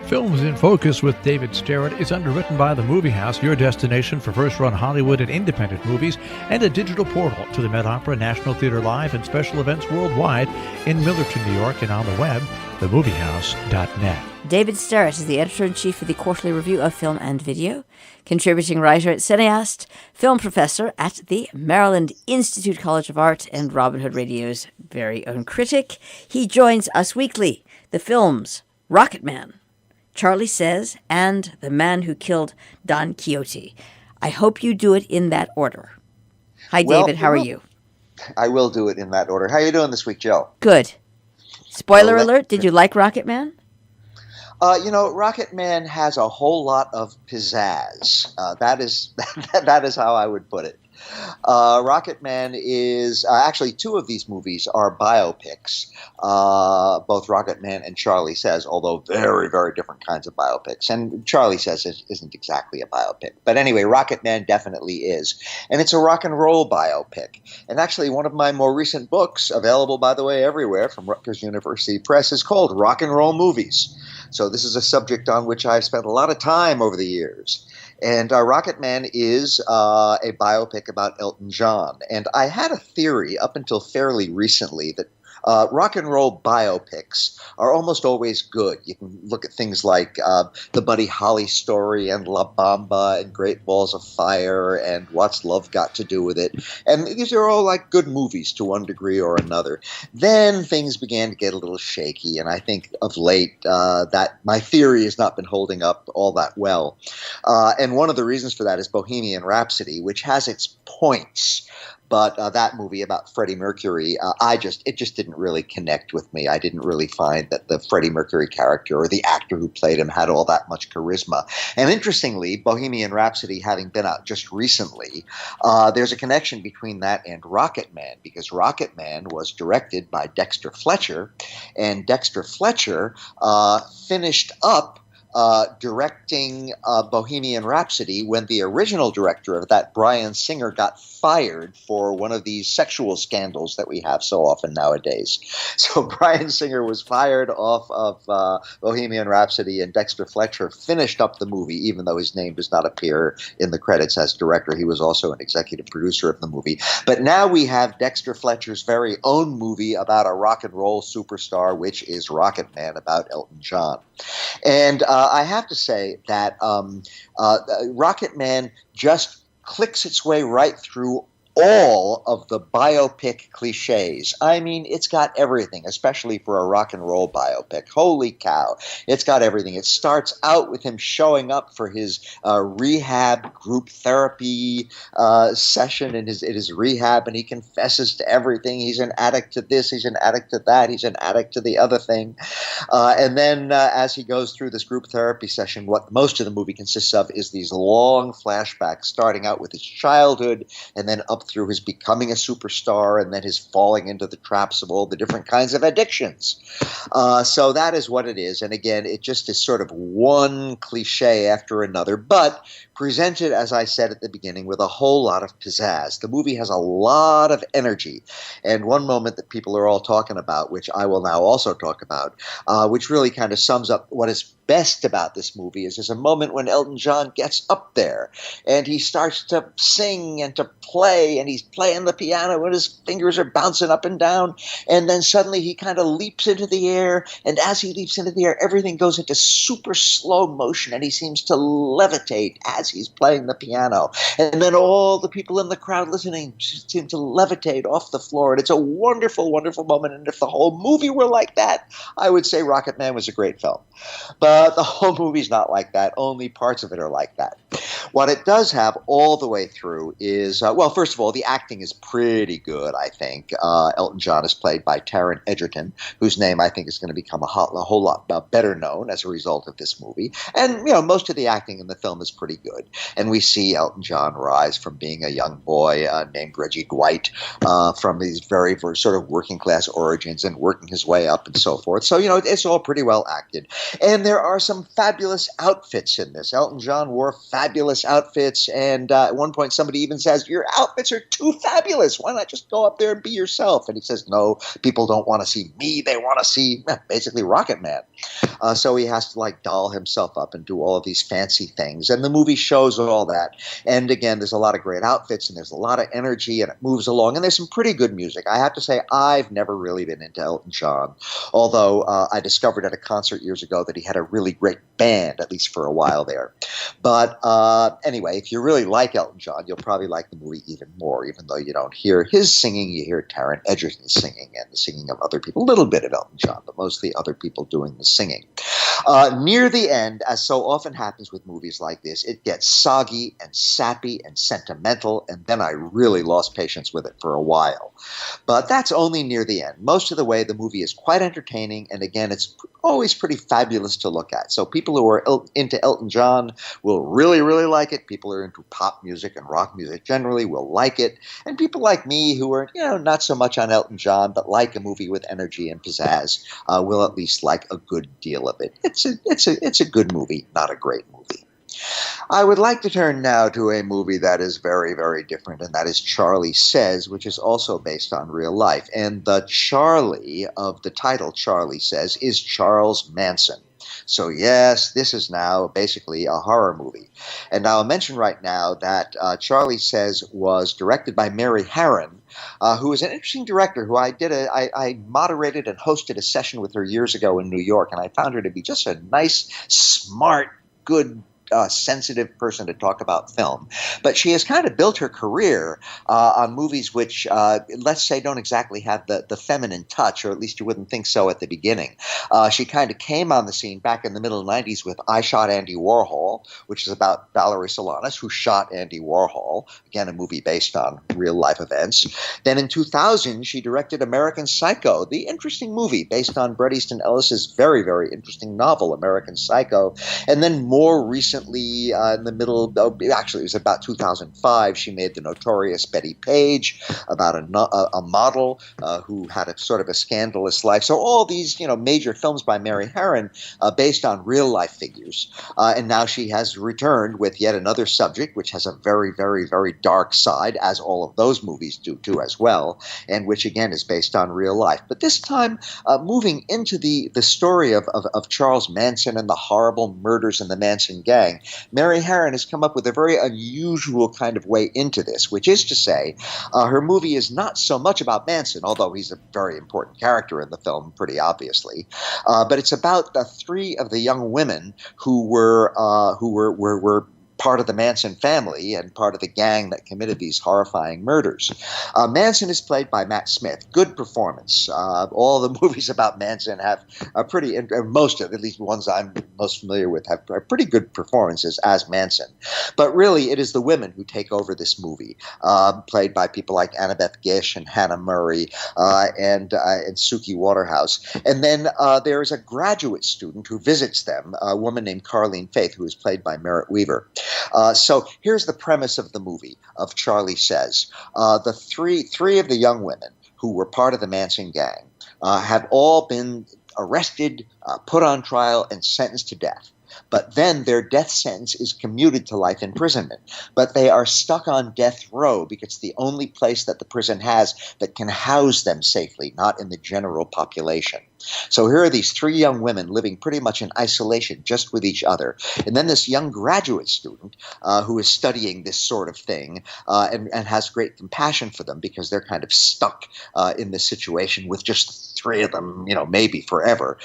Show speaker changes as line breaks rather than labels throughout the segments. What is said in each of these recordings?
Films in Focus with David Sterritt is underwritten by The Movie House, your destination for first-run Hollywood and independent movies, and a digital portal to the Met Opera, National Theatre Live, and special events worldwide in Millerton, New York, and on the web, themoviehouse.net.
David Sterritt is the editor-in-chief of the Quarterly Review of Film and Video, contributing writer, cineast, film professor at the Maryland Institute College of Art, and Robin Hood Radio's very own critic. He joins us weekly. The films Rocketman, Charlie Says, and The Man Who Killed Don Quixote. I hope you do it in that order. Hi, David. How are you?
I will do it in that order. How are you doing this week, Joe?
Good. Spoiler alert, did you like Rocketman?
Rocketman has a whole lot of pizzazz. That is how I would put it. Rocketman is actually two of these movies are biopics, both Rocketman and Charlie Says, although very, very different kinds of biopics. And Charlie Says isn't exactly a biopic. But anyway, Rocketman definitely is. And it's a rock and roll biopic. And actually, one of my more recent books, available, by the way, everywhere from Rutgers University Press, is called Rock and Roll Movies. So this is a subject on which I've spent a lot of time over the years. And Rocketman is a biopic about Elton John. And I had a theory up until fairly recently that rock and roll biopics are almost always good. You can look at things like the Buddy Holly story and La Bamba and Great Balls of Fire and What's Love Got to Do with It. And these are all like good movies to one degree or another. Then things began to get a little shaky, and I think of late that my theory has not been holding up all that well. And one of the reasons for that is Bohemian Rhapsody, which has its points. But that movie about Freddie Mercury, it just didn't really connect with me. I didn't really find that the Freddie Mercury character or the actor who played him had all that much charisma. And interestingly, Bohemian Rhapsody having been out just recently, there's a connection between that and Rocketman, because Rocketman was directed by Dexter Fletcher, and Dexter Fletcher finished up directing Bohemian Rhapsody when the original director of that, Bryan Singer, got fired for one of these sexual scandals that we have so often nowadays. So Bryan Singer was fired off of Bohemian Rhapsody, and Dexter Fletcher finished up the movie, even though his name does not appear in the credits as director. He was also an executive producer of the movie. But now we have Dexter Fletcher's very own movie about a rock and roll superstar, which is Rocketman, about Elton John. And I have to say that Rocketman just clicks its way right through all of the biopic cliches. I mean, it's got everything, especially for a rock and roll biopic. Holy cow. It's got everything. It starts out with him showing up for his rehab group therapy session in his rehab, and he confesses to everything. He's an addict to this, he's an addict to that, he's an addict to the other thing. And then as he goes through this group therapy session, what most of the movie consists of is these long flashbacks, starting out with his childhood and then up through his becoming a superstar and then his falling into the traps of all the different kinds of addictions. So that is what it is. And again, it just is sort of one cliche after another, but presented, as I said at the beginning, with a whole lot of pizzazz. The movie has a lot of energy. And one moment that people are all talking about, which I will now also talk about, which really kind of sums up what is best about this movie, is there's a moment when Elton John gets up there and he starts to sing and to play, and he's playing the piano and his fingers are bouncing up and down, and then suddenly he kind of leaps into the air, and as he leaps into the air, everything goes into super slow motion, and he seems to levitate as he's playing the piano, and then all the people in the crowd listening seem to levitate off the floor, and it's a wonderful, wonderful moment. And if the whole movie were like that, I would say Rocketman was a great film. But the whole movie's not like that. Only parts of it are like that. What it does have all the way through is, well, first of all, the acting is pretty good, I think. Elton John is played by Taron Egerton, whose name I think is going to become a whole lot better known as a result of this movie. And, most of the acting in the film is pretty good. And we see Elton John rise from being a young boy named Reggie Dwight, from these very sort of working class origins and working his way up and so forth. So, it's all pretty well acted. And there are some fabulous outfits in this. Elton John wore fabulous outfits, and at one point somebody even says, "Your outfits are too fabulous. Why not just go up there and be yourself?" And he says, "No, people don't want to see me. They want to see basically Rocketman." So he has to like doll himself up and do all of these fancy things. And the movie shows all that. And again, there's a lot of great outfits and there's a lot of energy and it moves along. And there's some pretty good music. I have to say, I've never really been into Elton John, although I discovered at a concert years ago that he had a really great band, at least for a while there. But anyway, if you really like Elton John, you'll probably like the movie even more, even though you don't hear his singing. You hear Taron Egerton's singing and the singing of other people, a little bit of Elton John, but mostly other people doing the singing. Near the end, as so often happens with movies like this, it gets soggy and sappy and sentimental, and then I really lost patience with it for a while. But that's only near the end. Most of the way, the movie is quite entertaining, and again, it's always pretty fabulous to look at. So people who are into Elton John will really, really like it. People who are into pop music and rock music generally will like it. And people like me who are, not so much on Elton John, but like a movie with energy and pizzazz, will at least like a good deal of it. It's a good movie, not a great movie. I would like to turn now to a movie that is very, very different, and that is Charlie Says, which is also based on real life. And the Charlie of the title, Charlie Says, is Charles Manson. So yes, this is now basically a horror movie. And I'll mention right now that Charlie Says was directed by Mary Harron, who is an interesting director who I moderated and hosted a session with her years ago in New York, and I found her to be just a nice, smart, good, sensitive person to talk about film. But she has kind of built her career on movies which, let's say, don't exactly have the feminine touch, or at least you wouldn't think so at the beginning. She kind of came on the scene back in the middle 90s with I Shot Andy Warhol, which is about Valerie Solanas, who shot Andy Warhol, again, a movie based on real life events. Then in 2000, she directed American Psycho, the interesting movie based on Bret Easton Ellis's very, very interesting novel, American Psycho. And then more recently, in the middle, actually it was about 2005, she made the notorious Betty Page, about a model who had a sort of a scandalous life. So all these major films by Mary Harron based on real life figures. And now she has returned with yet another subject, which has a very, very, very dark side, as all of those movies do too as well, and which again is based on real life. But this time moving into the story of Charles Manson and the horrible murders in the Manson gang, Mary Harron has come up with a very unusual kind of way into this, which is to say, her movie is not so much about Manson, although he's a very important character in the film, pretty obviously, but it's about the three of the young women who were part of the Manson family and part of the gang that committed these horrifying murders. Manson is played by Matt Smith. Good performance. All the movies about Manson have a pretty, most of, at least ones I'm most familiar with, have pretty good performances as Manson. But really, it is the women who take over this movie, played by people like Annabeth Gish and Hannah Murray and Suki Waterhouse. And then there is a graduate student who visits them, a woman named Carlene Faith, who is played by Merritt Weaver. So here's the premise of the movie, of Charlie Says. The three of the young women who were part of the Manson gang have all been arrested, put on trial, and sentenced to death. But then their death sentence is commuted to life imprisonment. But they are stuck on death row because it's the only place that the prison has that can house them safely, not in the general population. So here are these three young women living pretty much in isolation, just with each other. And then this young graduate student who is studying this sort of thing and has great compassion for them because they're kind of stuck in this situation with just three of them, maybe forever,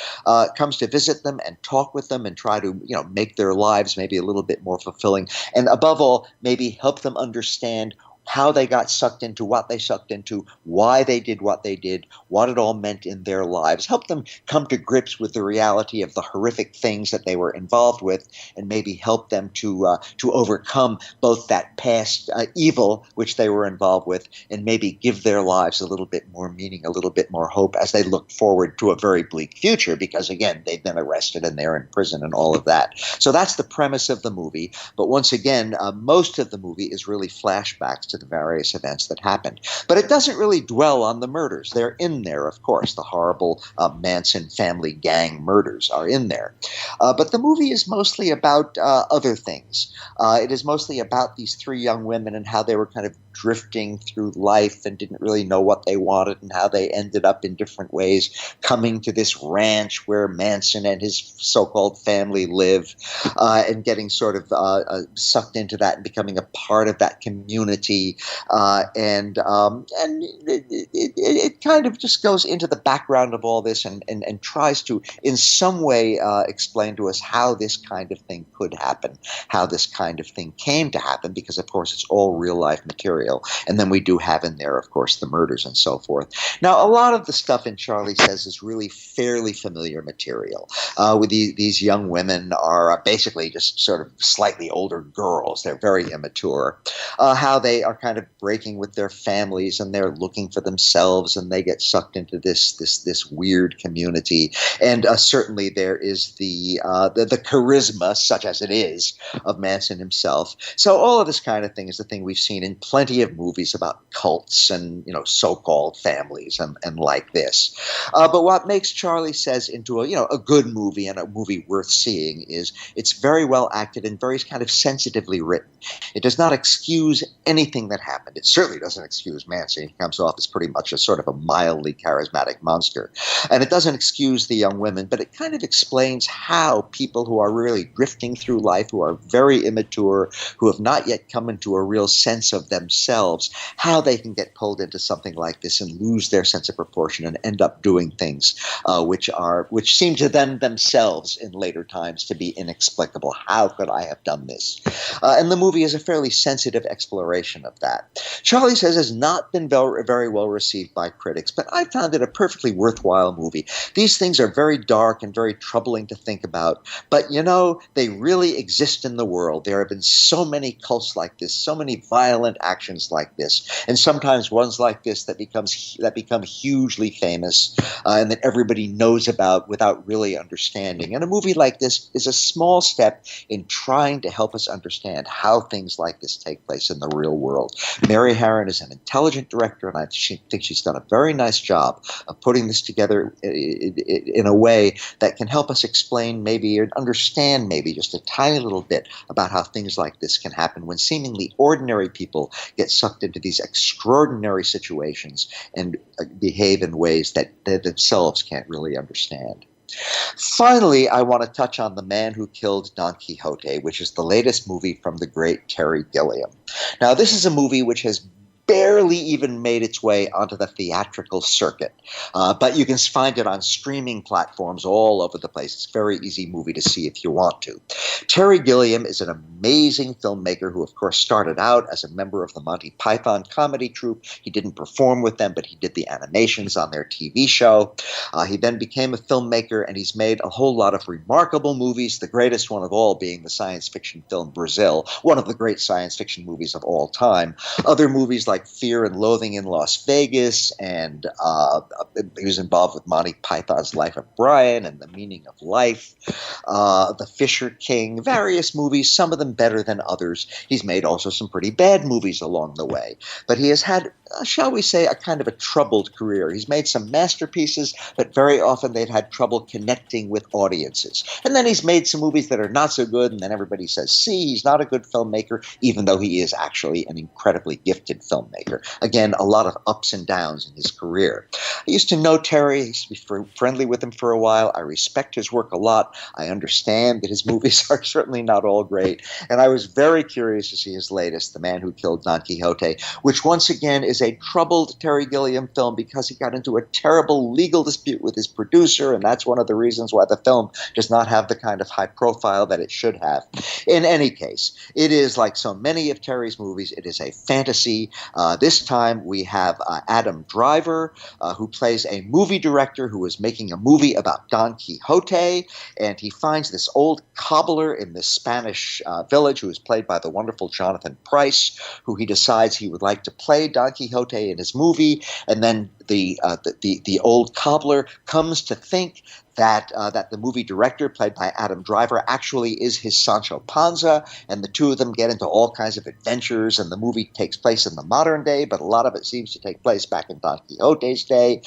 comes to visit them and talk with them and try to, make their lives maybe a little bit more fulfilling. And above all, maybe help them understand how they got sucked into what they sucked into, why they did what they did, what it all meant in their lives. Help them come to grips with the reality of the horrific things that they were involved with, and maybe help them to overcome both that past evil which they were involved with, and maybe give their lives a little bit more meaning, a little bit more hope as they look forward to a very bleak future, because again, they've been arrested and they're in prison and all of that. So that's the premise of the movie. But once again, most of the movie is really flashbacks to the various events that happened. But it doesn't really dwell on the murders. They're in there, of course. The horrible Manson family gang murders are in there. But the movie is mostly about other things. It is mostly about these three young women and how they were kind of drifting through life and didn't really know what they wanted, and how they ended up in different ways coming to this ranch where Manson and his so-called family live, and getting sort of sucked into that and becoming a part of that community. And it kind of just goes into the background of all this and tries to, in some way, explain to us how this kind of thing could happen, how this kind of thing came to happen, because, of course, it's all real-life material. And then we do have in there, of course, the murders and so forth. Now, a lot of the stuff in Charlie Says is really fairly familiar material. With these young women are basically just sort of slightly older girls. They're very immature. How they are kind of breaking with their families, and they're looking for themselves, and they get sucked into this weird community. And certainly there is the charisma, such as it is, of Manson himself. So all of this kind of thing is the thing we've seen in plenty of movies about cults and so-called families and like this. But what makes Charlie Says into a good movie and a movie worth seeing is it's very well acted and very kind of sensitively written. It does not excuse anything that happened. It certainly doesn't excuse Manson. He comes off as pretty much a sort of a mildly charismatic monster. And it doesn't excuse the young women, but it kind of explains how people who are really drifting through life, who are very immature, who have not yet come into a real sense of themselves, how they can get pulled into something like this and lose their sense of proportion and end up doing things which seem to them themselves in later times to be inexplicable. How could I have done this? And the movie is a fairly sensitive exploration of that. Charlie Says has not been very well received by critics, but I found it a perfectly worthwhile movie. These things are very dark and very troubling to think about, but they really exist in the world. There have been so many cults like this, so many violent actions like this, and sometimes ones like this that become hugely famous and that everybody knows about without really understanding. And a movie like this is a small step in trying to help us understand how things like this take place in the real world. Mary Harron is an intelligent director, and I think she's done a very nice job of putting this together in a way that can help us explain maybe or understand maybe just a tiny little bit about how things like this can happen when seemingly ordinary people get sucked into these extraordinary situations and behave in ways that they themselves can't really understand. Finally, I want to touch on The Man Who Killed Don Quixote, which is the latest movie from the great Terry Gilliam. Now, this is a movie which has barely even made its way onto the theatrical circuit. But you can find it on streaming platforms all over the place. It's a very easy movie to see if you want to. Terry Gilliam is an amazing filmmaker who, of course, started out as a member of the Monty Python comedy troupe. He didn't perform with them, but he did the animations on their TV show. He then became a filmmaker, and he's made a whole lot of remarkable movies, the greatest one of all being the science fiction film Brazil, one of the great science fiction movies of all time. Other movies like Fear and Loathing in Las Vegas, and he was involved with Monty Python's Life of Brian and The Meaning of Life, The Fisher King, various movies, some of them better than others. He's made also some pretty bad movies along the way. But he has had, shall we say, a kind of a troubled career. He's made some masterpieces, but very often they've had trouble connecting with audiences. And then he's made some movies that are not so good, and then everybody says, see, he's not a good filmmaker, even though he is actually an incredibly gifted filmmaker. Again, a lot of ups and downs in his career. I used to know Terry. I used to be friendly with him for a while. I respect his work a lot. I understand that his movies are certainly not all great. And I was very curious to see his latest, The Man Who Killed Don Quixote, which once again is a troubled Terry Gilliam film because he got into a terrible legal dispute with his producer, and that's one of the reasons why the film does not have the kind of high profile that it should have. In any case, it is like so many of Terry's movies, it is a fantasy. This time we have Adam Driver, who plays a movie director who is making a movie about Don Quixote, and he finds this old cobbler in this Spanish village who is played by the wonderful Jonathan Pryce, who he decides he would like to play Don Quixote in his movie, and then the old cobbler comes to think that the movie director, played by Adam Driver, actually is his Sancho Panza, and the two of them get into all kinds of adventures, and the movie takes place in the modern day, but a lot of it seems to take place back in Don Quixote's day.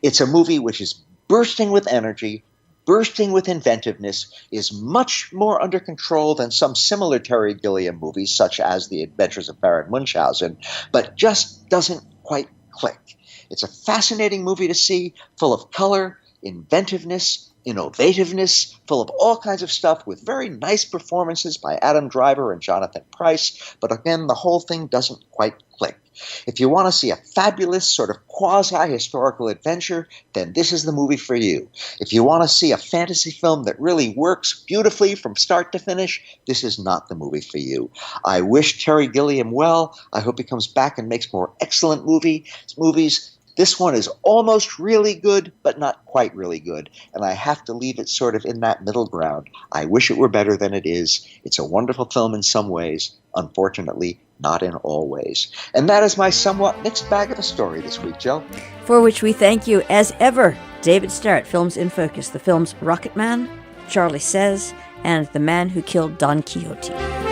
It's a movie which is bursting with energy, bursting with inventiveness, is much more under control than some similar Terry Gilliam movies, such as The Adventures of Baron Munchausen, but just doesn't quite click. It's a fascinating movie to see, full of color, inventiveness, innovativeness, full of all kinds of stuff, with very nice performances by Adam Driver and Jonathan Pryce, but again, the whole thing doesn't quite click. If you want to see a fabulous sort of quasi-historical adventure, then this is the movie for you. If you want to see a fantasy film that really works beautifully from start to finish, this is not the movie for you. I wish Terry Gilliam well. I hope he comes back and makes more excellent movies. This one is almost really good, but not quite really good, and I have to leave it sort of in that middle ground. I wish it were better than it is. It's a wonderful film in some ways, unfortunately, not in all ways. And that is my somewhat mixed bag of a story this week, Joe.
For which we thank you, as ever, David Sterritt, Films in Focus, the films Rocketman, Charlie Says, and The Man Who Killed Don Quixote.